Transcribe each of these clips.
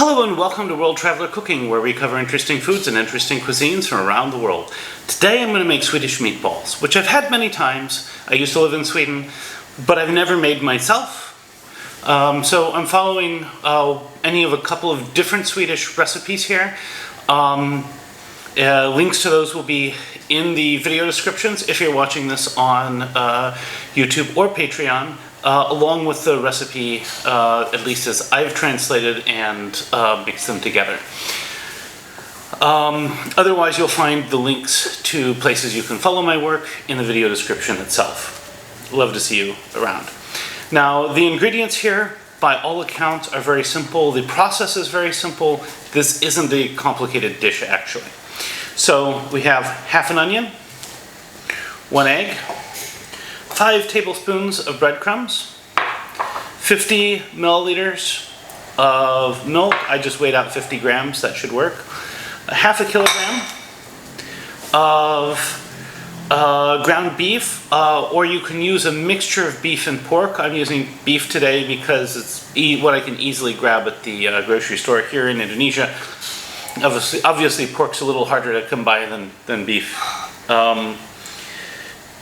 Hello and welcome to World Traveler Cooking, where we cover interesting foods and interesting cuisines from around the world. Today I'm going to make Swedish meatballs, which I've had many times. I used to live in Sweden, but I've never made myself. So I'm following any of a couple of different Swedish recipes here. Links to those will be in the video descriptions if you're watching this on YouTube or Patreon. Along with the recipe, at least as I've translated and mixed them together. Otherwise, you'll find the links to places you can follow my work in the video description itself. Love to see you around. Now, the ingredients here, by all accounts, are very simple. The process is very simple. This isn't a complicated dish, actually. So, we have half an onion, 1 egg, 5 tablespoons of breadcrumbs, 50 milliliters of milk. I just weighed out 50 grams, that should work. Half a kilogram of ground beef, or you can use a mixture of beef and pork. I'm using beef today because it's what I can easily grab at the grocery store here in Indonesia. Obviously pork's a little harder to come by than beef.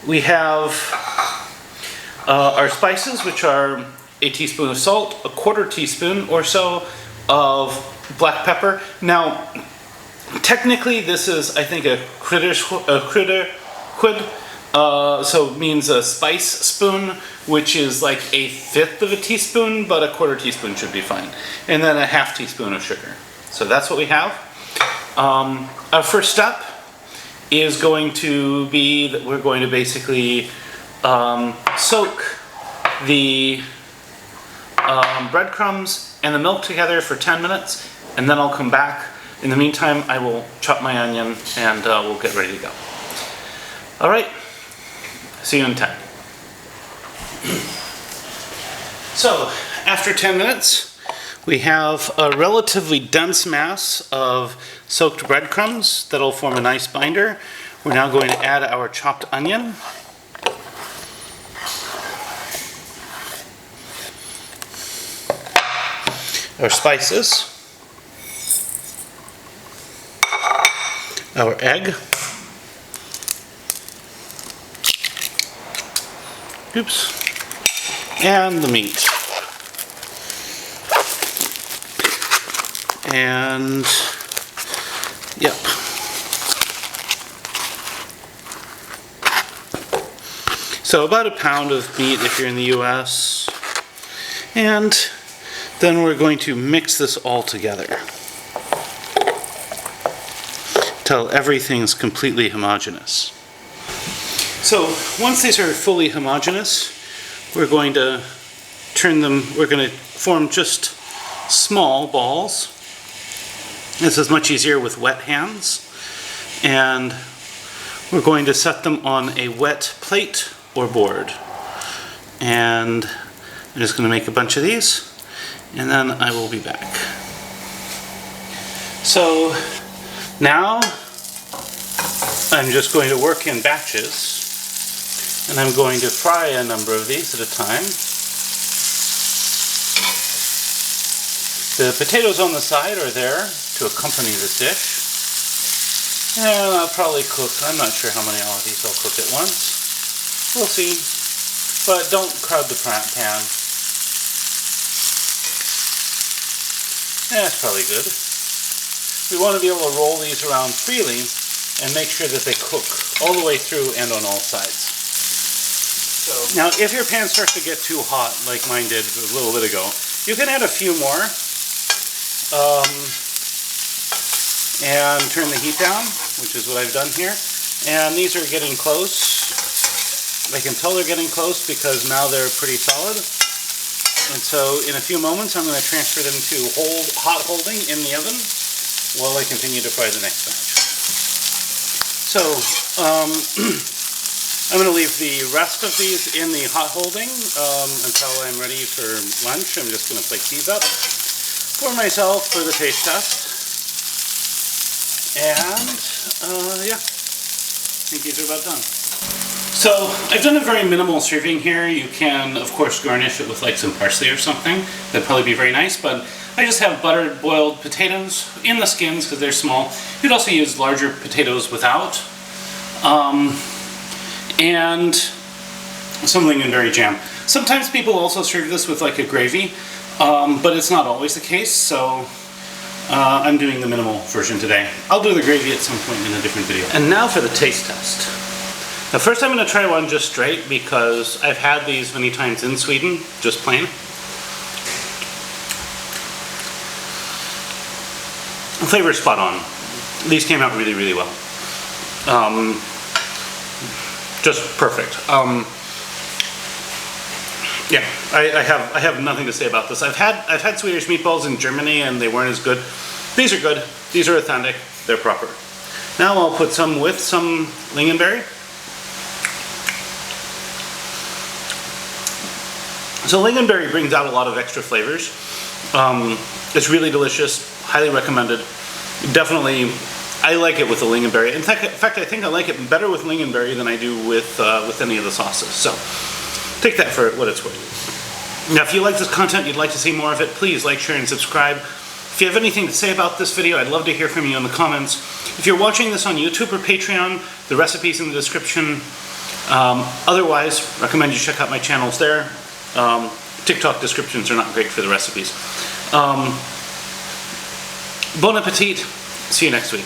We have our spices, which are a teaspoon of salt, a 1/4 teaspoon or so of black pepper. Now, technically this is, I think, a quid, so it means a spice spoon, which is like 1/5 of a teaspoon, but a 1/4 teaspoon should be fine. And then a 1/2 teaspoon of sugar. So that's what we have. Our first step is going to be that we're going to basically soak the breadcrumbs and the milk together for 10 minutes, and then I'll come back. In the meantime, I will chop my onion and we'll get ready to go. All right, see you in 10. So, after 10 minutes, we have a relatively dense mass of soaked breadcrumbs that'll form a nice binder. We're now going to add our chopped onion. Our spices. Our egg. Oops. And the meat. And yep. So about a pound of meat if you're in the US. And then we're going to mix this all together till everything's completely homogeneous. So once these are fully homogeneous, we're going to form just small balls. This is much easier with wet hands. And we're going to set them on a wet plate or board. And I'm just going to make a bunch of these, and then I will be back. So now I'm just going to work in batches, and I'm going to fry a number of these at a time. The potatoes on the side are there to accompany this dish. And I'll probably cook, I'm not sure how many of these I'll cook at once. We'll see. But don't crowd the pan. That's probably good. We want to be able to roll these around freely and make sure that they cook all the way through and on all sides. So, now, if your pan starts to get too hot, like mine did a little bit ago, you can add a few more and turn the heat down, which is what I've done here. And these are getting close. I can tell they're getting close because now they're pretty solid. And so in a few moments I'm going to transfer them to hot holding in the oven while I continue to fry the next batch. So I'm going to leave the rest of these in the hot holding until I'm ready for lunch. I'm just going to plate these up for myself for the taste test. And yeah, I think these are about done. So I've done a very minimal serving here. You can, of course, garnish it with like some parsley or something. That'd probably be very nice, but I just have buttered boiled potatoes in the skins because they're small. You could also use larger potatoes without. And some lingonberry jam. Sometimes people also serve this with like a gravy, but it's not always the case, so I'm doing the minimal version today. I'll do the gravy at some point in a different video. And now for the taste test. Now first I'm going to try one just straight because I've had these many times in Sweden, just plain. The flavor is spot on. These came out really, really well. Just perfect. Yeah, I have nothing to say about this. I've had Swedish meatballs in Germany and they weren't as good. These are good. These are authentic. They're proper. Now I'll put some with some lingonberry. So lingonberry brings out a lot of extra flavors. It's really delicious. Highly recommended. Definitely, I like it with the lingonberry. In fact, I think I like it better with lingonberry than I do with any of the sauces. So take that for what it's worth. Now, if you like this content, you'd like to see more of it, please like, share, and subscribe. If you have anything to say about this video, I'd love to hear from you in the comments. If you're watching this on YouTube or Patreon, the recipe's in the description. Otherwise, recommend you check out my channels there. TikTok descriptions are not great for the recipes. Bon appetit. See you next week.